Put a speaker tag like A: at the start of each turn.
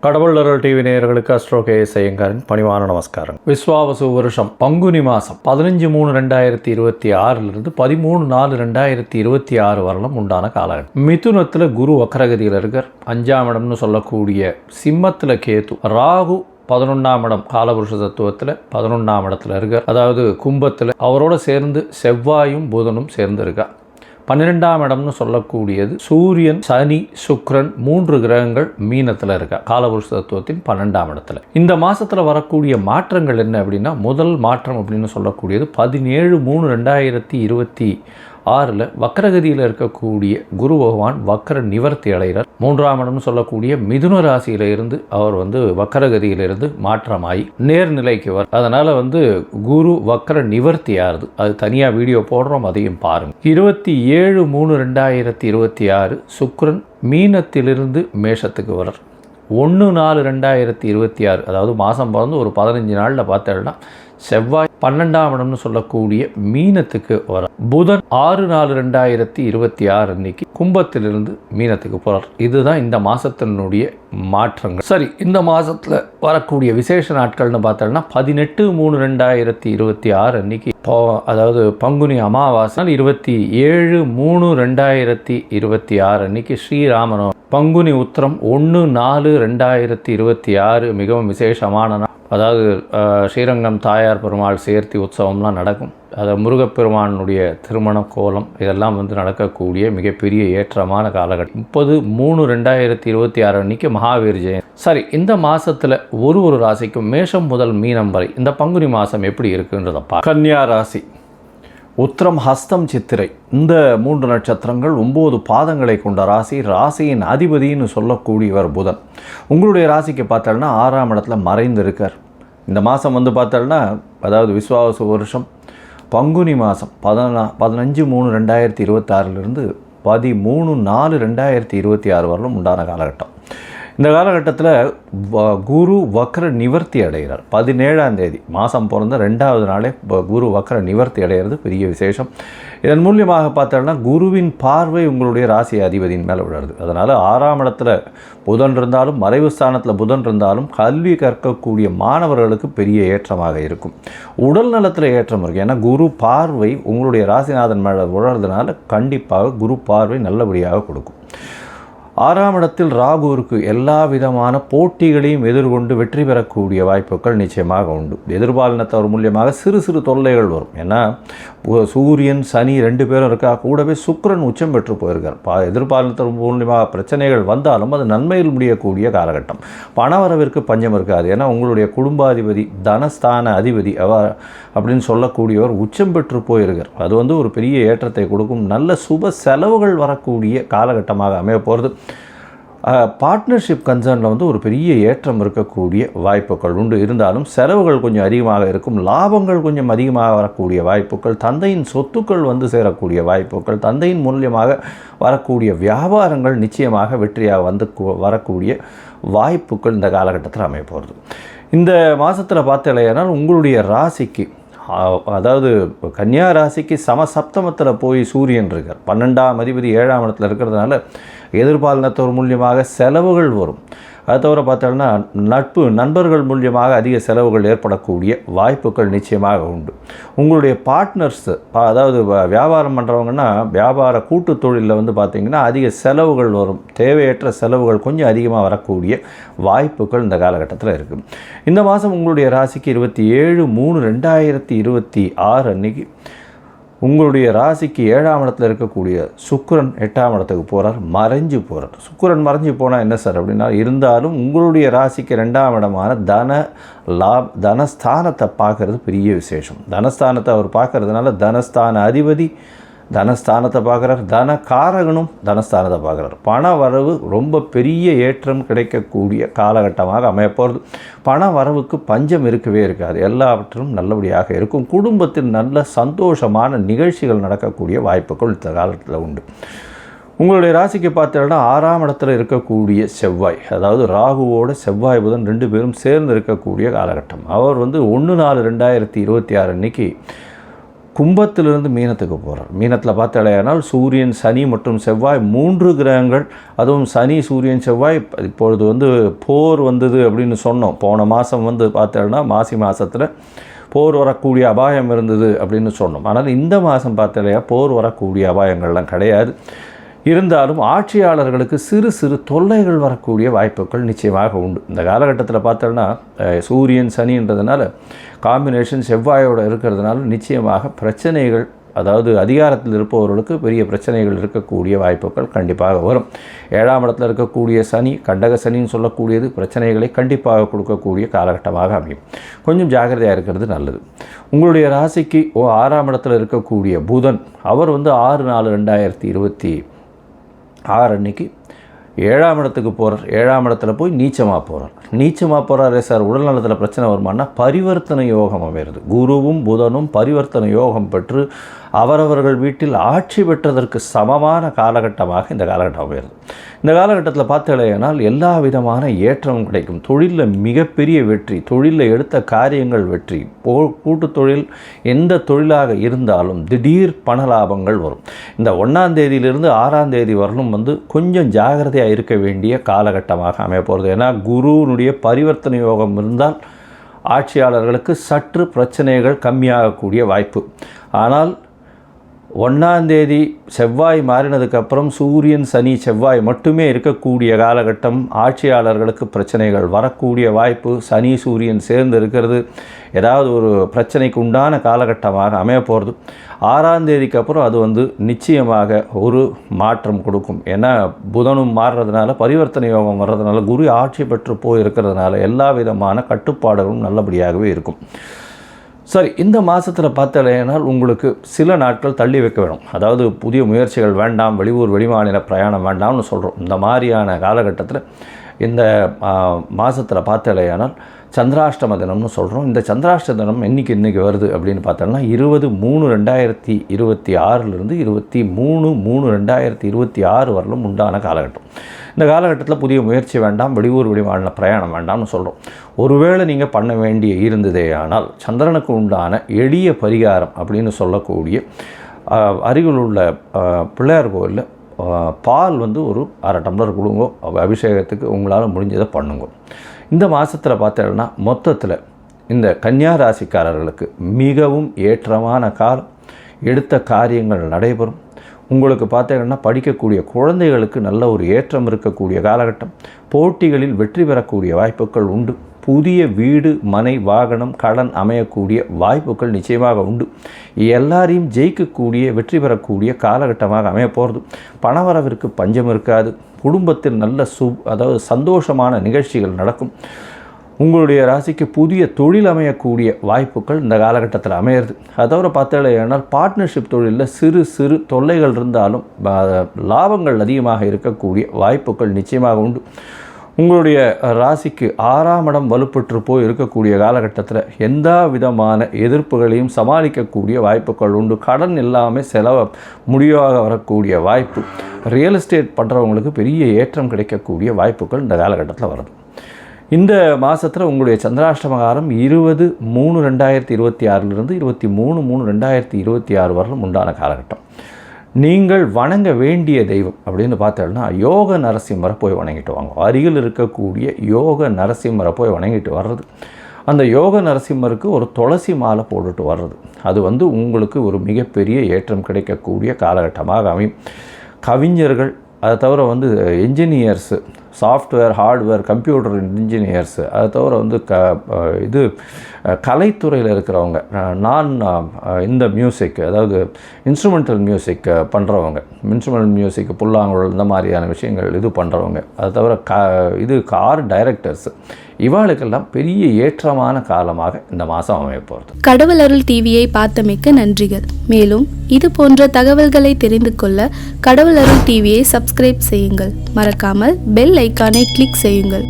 A: கடவுள் அருள் டிவி நேயர்களுக்கு astro KS ஐயங்காரின் பணிவான நமஸ்காரம். விஸ்வாவசு வருஷம் பங்குனி மாதம் 15/3/2026 13/4/2026 வரலும் உண்டான காலகட்டம். மிதுனத்தில் குரு வக்கரகதியில் இருக்கார். 5ஆம் இடம்னு சொல்லக்கூடிய சிம்மத்தில் கேது, ராகு 11ஆம் இடம் காலபுருஷ தத்துவத்தில் 11ஆம் இடத்துல இருக்கார். அதாவது கும்பத்தில் அவரோட சேர்ந்து செவ்வாயும் புதனும் சேர்ந்து இருக்கார். 12ஆம் இடம்னு சொல்லக்கூடியது சூரியன், சனி, சுக்கிரன் 3 கிரகங்கள் மீனத்தில் இருக்கா காலபுருஷ தத்துவத்தின் 12ஆம் இடத்துல. இந்த மாதத்தில் வரக்கூடிய மாற்றங்கள் என்ன அப்படின்னா, முதல் மாற்றம் அப்படின்னு சொல்லக்கூடியது 17/3/2026 வக்கரகதியில் இருக்கக்கூடிய குரு பகவான் வக்கர நிவர்த்தி அடைகிறார். 3ஆம் இடம்னு சொல்லக்கூடிய மிதுன ராசியில இருந்து அவர் வக்கரகதியிலிருந்து மாற்றமாகி நேர்நிலைக்கு வர. அதனால குரு வக்கர நிவர்த்தி ஆறுது. அது தனியாக வீடியோ போடுறோம், அதையும் பாருங்க. 27/3/2026 சுக்கிரன் மீனத்திலிருந்து மேஷத்துக்கு வரார். 1/4/2026 அதாவது மாதம் பிறந்து ஒரு 15 நாளில் பார்த்தேன்னா செவ்வாய் 12ஆம் இடம்னு சொல்லக்கூடிய மீனத்துக்கு வர. புதன் 6/4/2026 அன்னைக்கு கும்பத்திலிருந்து மீனத்துக்கு போகிறார். இதுதான் இந்த மாதத்தினுடைய மாற்றங்கள். சரி, இந்த மாதத்தில் வரக்கூடிய விசேஷ நாட்கள்னு பார்த்தோம்னா 18/3/2026 அன்னைக்கு அதாவது பங்குனி அமாவாசை. 27/3/2026 அன்னைக்கு ஸ்ரீராமனோ. பங்குனி உத்திரம் 1/4/2026 மிகவும் விசேஷமான நாள். அதாவது ஸ்ரீரங்கம் தாயார் பெருமாள் சேர்த்தி உற்சவம்லாம் நடக்கும். அது முருகப்பெருமானுடைய திருமண கோலம் இதெல்லாம் நடக்கக்கூடிய மிகப்பெரிய ஏற்றமான காலகட்டம். 30/3/2026 அன்னைக்கு மகாவீர் ஜெயந்தி. சரி, இந்த மாதத்தில் ஒரு ராசிக்கும் மேஷம் முதல் மீனம் வரை இந்த பங்குனி மாதம் எப்படி இருக்குன்றதை கன்னியா ராசி, உத்திரம், ஹஸ்தம், சித்திரை இந்த 3 நட்சத்திரங்கள் 9 பாதங்களை கொண்ட ராசி. ராசியின் அதிபதினு சொல்லக்கூடியவர் புதன். உங்களுடைய ராசிக்கு பார்த்தோம்னா 6ஆம் இடத்துல மறைந்து இருக்கார். இந்த மாதம் பார்த்தோம்னா அதாவது விஸ்வாவசு வருஷம் பங்குனி மாதம் 15/3/2026 13/4/2026 வரலும் உண்டான காலகட்டம். இந்த காலகட்டத்தில் குரு வக்கர நிவர்த்தி அடைகிறார். 17ஆம் தேதி மாதம் பிறந்த 2வது நாளே குரு வக்கர நிவர்த்தி அடைகிறது பெரிய விசேஷம். இதன் மூலியமாக பார்த்தோம்னா குருவின் பார்வை உங்களுடைய ராசி அதிபதியின் மேலே விழுறது. அதனால் 6ஆம் இடத்துல புதன் இருந்தாலும், மறைவு ஸ்தானத்தில் புதன் இருந்தாலும் கல்வி கற்கக்கூடிய மாணவர்களுக்கு பெரிய ஏற்றமாக இருக்கும். உடல் நலத்தில் ஏற்றம் இருக்குது. ஏன்னா குரு பார்வை உங்களுடைய ராசிநாதன் மேலே விழுறதுனால கண்டிப்பாக குரு பார்வை நல்லபடியாக கொடுக்கும். 6ஆம் இடத்தில் ராகுவிற்கு எல்லா விதமான போட்டிகளையும் எதிர்கொண்டு வெற்றி பெறக்கூடிய வாய்ப்புகள் நிச்சயமாக உண்டு. எதிர்பாலினத்தவர் மூலியமாக சிறு தொல்லைகள் வரும். ஏன்னா சூரியன், சனி 2 பேரும் இருக்கா. கூடவே சுக்கிரன் உச்சம் பெற்று போயிருக்கார். எதிர்பாலினத்தவர் மூலியமாக பிரச்சனைகள் வந்தாலும் அது நன்மையில் முடியக்கூடிய காலகட்டம். பணவரவிற்கு பஞ்சம் இருக்காது. ஏன்னா உங்களுடைய குடும்பாதிபதி, தனஸ்தான அதிபதி அப்படின்னு சொல்லக்கூடியவர் உச்சம் பெற்று போயிருக்கார். அது ஒரு பெரிய ஏற்றத்தை கொடுக்கும். நல்ல சுப செலவுகள் வரக்கூடிய காலகட்டமாக அமைய போகிறது. பார்ட்னர்ஷிப் கன்சர்னில் ஒரு பெரிய ஏற்றம் இருக்கக்கூடிய வாய்ப்புகள் உண்டு. இருந்தாலும் செலவுகள் கொஞ்சம் அதிகமாக இருக்கும். லாபங்கள் கொஞ்சம் அதிகமாக வரக்கூடிய வாய்ப்புகள், தந்தையின் சொத்துக்கள் சேரக்கூடிய வாய்ப்புகள், தந்தையின் மூலியமாக வரக்கூடிய வியாபாரங்கள் நிச்சயமாக வெற்றியாக வரக்கூடிய வாய்ப்புகள் இந்த காலகட்டத்தில் அமைய போகிறது. இந்த மாதத்தில் பார்த்தலையானால் உங்களுடைய ராசிக்கு அதாவது கன்னியா ராசிக்கு சமசப்தமத்தில் போய் சூரியன் இருக்கார். 12ஆம் அதிபதி 7ஆம் இடத்துல இருக்கிறதுனால எதிர்பாலினத்தவர் மூலியமாக செலவுகள் வரும். அது தவிர பார்த்தோம்னா நண்பர்கள் மூலியமாக அதிக செலவுகள் ஏற்படக்கூடிய வாய்ப்புகள் நிச்சயமாக உண்டு. உங்களுடைய பார்ட்னர்ஸ், அதாவது வியாபாரம் பண்ணுறவங்கன்னா வியாபார கூட்டு தொழிலில் பார்த்திங்கன்னா அதிக செலவுகள் வரும். தேவையற்ற செலவுகள் கொஞ்சம் அதிகமாக வரக்கூடிய வாய்ப்புகள் இந்த காலகட்டத்தில் இருக்குது. இந்த மாதம் உங்களுடைய ராசிக்கு 27/3/2026 அன்னைக்கு உங்களுடைய ராசிக்கு 7ஆம் இடத்துல இருக்கக்கூடிய சுக்கிரன் 8ஆம் இடத்துக்கு போகிறார், மறைஞ்சு போகிறார். சுக்கிரன் மறைஞ்சு போனால் என்ன சார் அப்படின்னா, இருந்தாலும் உங்களுடைய ராசிக்கு 2ஆம் இடமான தனஸ்தானத்தை பார்க்கறது பெரிய விசேஷம். தனஸ்தானத்தை அவர் பார்க்கறதுனால தனஸ்தான அதிபதி தனஸ்தானத்தை பார்க்குறார், தன காரகனும் தனஸ்தானத்தை பார்க்குறார். பண வரவு ரொம்ப பெரிய ஏற்றம் கிடைக்கக்கூடிய காலகட்டமாக அமையப்போகிறது. பண வரவுக்கு பஞ்சம் இருக்கவே இருக்காது. எல்லாவற்றும் நல்லபடியாக இருக்கும். குடும்பத்தில் நல்ல சந்தோஷமான நிகழ்ச்சிகள் நடக்கக்கூடிய வாய்ப்புகள் இந்த காலத்தில் உண்டு. உங்களுடைய ராசிக்கு பார்த்தீங்கன்னா 6ஆம் இடத்துல இருக்கக்கூடிய செவ்வாய், அதாவது ராகுவோட செவ்வாய் புதன் 2 பேரும் சேர்ந்து இருக்கக்கூடிய காலகட்டம். அவர் 1/4/2026 அன்னைக்கு கும்பத்திலிருந்து மீனத்துக்கு போகிறார். மீனத்தில் பார்த்தாலேயானால் சூரியன், சனி மற்றும் செவ்வாய் 3 கிரகங்கள், அதுவும் சனி, சூரியன், செவ்வாய். இப்பொழுது வந்து போர் வந்தது அப்படின்னு சொன்னோம். போன மாதம் வந்து பார்த்தோன்னா மாசி மாதத்தில் போர் வரக்கூடிய அபாயம் இருந்தது அப்படின்னு சொன்னோம். ஆனால் இந்த மாதம் பார்த்தாலேயா போர் வரக்கூடிய அபாயங்கள்லாம் கிடையாது. இருந்தாலும் ஆட்சியாளர்களுக்கு சிறு சிறு தொல்லைகள் வரக்கூடிய வாய்ப்புகள் நிச்சயமாக உண்டு. இந்த காலகட்டத்தில் பார்த்தோன்னா சூரியன், சனின்றதுனால காம்பினேஷன் செவ்வாயோடு இருக்கிறதுனால நிச்சயமாக பிரச்சனைகள், அதாவது அதிகாரத்தில் இருப்பவர்களுக்கு பெரிய பிரச்சனைகள் இருக்கக்கூடிய வாய்ப்புகள் கண்டிப்பாக வரும். 7ஆம் இடத்தில் இருக்கக்கூடிய சனி, கண்டக சனின்னு சொல்லக்கூடியது பிரச்சனைகளை கண்டிப்பாக கொடுக்கக்கூடிய காலகட்டமாக அமையும். கொஞ்சம் ஜாக்கிரதையாக இருக்கிறது நல்லது. உங்களுடைய ராசிக்கு 6ஆம் இடத்தில் இருக்கக்கூடிய புதன், அவர் வந்து 6/4/2026 அன்னைக்கு 7ஆம் இடத்துக்கு போகிறார். 7ஆம் இடத்துல போய் நீச்சமாக போகிறாரே சார், உடல்நலத்தில் பிரச்சனை வருமானா பரிவர்த்தனை யோகம் அமைகிறது. குருவும் புதனும் பரிவர்த்தனை யோகம் பெற்று அவரவர்கள் வீட்டில் ஆட்சி பெற்றதற்கு சமமான காலகட்டமாக இந்த காலகட்டம் அமைகிறது. இந்த காலகட்டத்தில் பார்த்தீங்கன்னா எல்லா விதமான ஏற்றமும் கிடைக்கும். தொழிலில் மிகப்பெரிய வெற்றி, தொழிலில் எடுத்த காரியங்கள் வெற்றி, கூட்டு தொழில் எந்த தொழிலாக இருந்தாலும் திடீர் பண லாபங்கள் வரும். இந்த 1ஆம் தேதியிலிருந்து 6ஆம் தேதி வரலும் வந்து கொஞ்சம் ஜாகிரதையாக இருக்க வேண்டிய காலகட்டமாக அமைய போகிறது. ஏன்னா குருவினுடைய பரிவர்த்தனை யோகம் இருந்தால் ஆட்சியாளர்களுக்கு சற்று பிரச்சனைகள் கம்மியாகக்கூடிய வாய்ப்பு. ஆனால் 1ஆம் தேதி செவ்வாய் மாறினதுக்கப்புறம் சூரியன், சனி, செவ்வாய் மட்டுமே இருக்கக்கூடிய காலகட்டம். ஆட்சியாளர்களுக்கு பிரச்சனைகள் வரக்கூடிய வாய்ப்பு. சனி, சூரியன் சேர்ந்து இருக்கிறது ஏதாவது ஒரு பிரச்சனைக்கு உண்டான காலகட்டமாக அமைய போகிறது. 6ஆம் தேதிக்கு அப்புறம் அது வந்து நிச்சயமாக ஒரு மாற்றம் கொடுக்கும். ஏன்னா புதனும் மாறுறதுனால, பரிவர்த்தனை யோகம் வர்றதுனால, குரு ஆட்சி பெற்று போயிருக்கிறதுனால எல்லா விதமான கட்டுப்பாடுகளும் நல்லபடியாகவே இருக்கும். சரி, இந்த மாதத்தில் பார்த்தலையானால் உங்களுக்கு சில நாட்கள் தள்ளி வைக்க வேணும். அதாவது புதிய முயற்சிகள் வேண்டாம், வெளியூர் வெளிமாநில பிரயாணம் வேண்டாம்னு சொல்கிறோம். இந்த மாதிரியான காலகட்டத்தில் இந்த மாதத்தில் பார்த்தலையானால் சந்திராஷ்டம தினம்னு சொல்கிறோம். இந்த சந்திராஷ்டம தினம் இன்றைக்கி வருது அப்படின்னு பார்த்தோம்னா 20/3/2026 23/3/2026 வரலும் உண்டான காலகட்டம். இந்த காலகட்டத்தில் புதிய முயற்சி வேண்டாம், வெளியூர் வெளிமாநில பிரயாணம் வேண்டாம்னு சொல்கிறோம். ஒருவேளை நீங்கள் பண்ண வேண்டிய இருந்ததே ஆனால் சந்திரனுக்கு உண்டான எளிய பரிகாரம் அப்படின்னு சொல்லக்கூடிய அருகில் உள்ள பிள்ளையார் கோயிலில் பால் வந்து ஒரு 1/2 டம்ளர் கொடுங்க. அபிஷேகத்துக்கு உங்களால் முடிஞ்சதை பண்ணுங்க. இந்த மாதத்தில் பார்த்தீங்கன்னா மொத்தத்தில் இந்த கன்னியா ராசிக்காரர்களுக்கு மிகவும் ஏற்றமான காலம். எடுத்த காரியங்கள் நடைபெறும். உங்களுக்கு பார்த்தீங்கன்னா படிக்கக்கூடிய குழந்தைகளுக்கு நல்ல ஒரு ஏற்றம் இருக்கக்கூடிய காலகட்டம். போட்டிகளில் வெற்றி பெறக்கூடிய வாய்ப்புகள் உண்டு. புதிய வீடு, மனை, வாகனம், கடன் அமையக்கூடிய வாய்ப்புகள் நிச்சயமாக உண்டு. எல்லாரையும் ஜெயிக்கக்கூடிய, வெற்றி பெறக்கூடிய காலகட்டமாக அமைய போகிறது. பணவரவிற்கு பஞ்சம் இருக்காது. குடும்பத்தில் நல்ல அதாவது சந்தோஷமான நிகழ்ச்சிகள் நடக்கும். உங்களுடைய ராசிக்கு புதிய தொழில் அமையக்கூடிய வாய்ப்புகள் இந்த காலகட்டத்தில் அமையிறது. அதை தவிர பார்த்தீங்கன்னா பார்ட்னர்ஷிப் தொழிலில் சிறு சிறு தொல்லைகள் இருந்தாலும் லாபங்கள் அதிகமாக இருக்கக்கூடிய வாய்ப்புகள் நிச்சயமாக உண்டு. உங்களுடைய ராசிக்கு 6ஆம் இடம் வலுப்பெற்று போய் இருக்கக்கூடிய காலகட்டத்தில் எந்த விதமான எதிர்ப்புகளையும் சமாளிக்கக்கூடிய வாய்ப்புகள் உண்டு. கடன் எல்லாமே செலவு முடிவாக வரக்கூடிய வாய்ப்பு. ரியல் எஸ்டேட் பண்ணுறவங்களுக்கு பெரிய ஏற்றம் கிடைக்கக்கூடிய வாய்ப்புகள் இந்த காலகட்டத்தில் வருது. இந்த மாதத்தில் உங்களுடைய சந்திராஷ்டம காலம் 20/3/2026 23/3/2026 வரலும் உண்டான காலகட்டம். நீங்கள் வணங்க வேண்டிய தெய்வம் அப்படின்னு பார்த்தோம்னா யோக நரசிம்மரை போய் வணங்கிட்டு வாங்க. அருகில் இருக்கக்கூடிய யோக நரசிம்மரை போய் வணங்கிட்டு வர்றது, அந்த யோக நரசிம்மருக்கு ஒரு துளசி மாலை போட்டுட்டு வர்றது, அது வந்து உங்களுக்கு ஒரு மிகப்பெரிய ஏற்றம் கிடைக்கக்கூடிய காலகட்டமாக அமையும். கவிஞர்கள், அதை தவிர வந்து என்ஜினியர்ஸு, சாஃப்ட்வேர், ஹார்ட்வேர், கம்ப்யூட்டர் இன்ஜினியர்ஸு, அதை தவிர வந்து கலைத்துறையில் இருக்கிறவங்க, இந்த மியூசிக், அதாவது இன்ஸ்ட்ருமெண்டல் மியூசிக் பண்ணுறவங்க, இன்ஸ்ட்ருமெண்டல் மியூசிக், புல்லாங்குழல், இந்த மாதிரியான விஷயங்கள் இது பண்ணுறவங்க, அதை தவிர கார் டைரக்டர்ஸு, இவாளுக்கெல்லாம் பெரிய ஏற்றமான காலமாக இந்த மாதம் அமைய போகிறது.
B: கடவுள் அருள் டிவியை பார்த்தமைக்க நன்றிகள். மேலும் இது போன்ற தகவல்களை தெரிந்து கொள்ள கடவுள் அருள் டிவியை சப்ஸ்கிரைப் செய்யுங்கள். மறக்காமல் பெல் ஐக்கானை கிளிக் செய்யுங்கள்.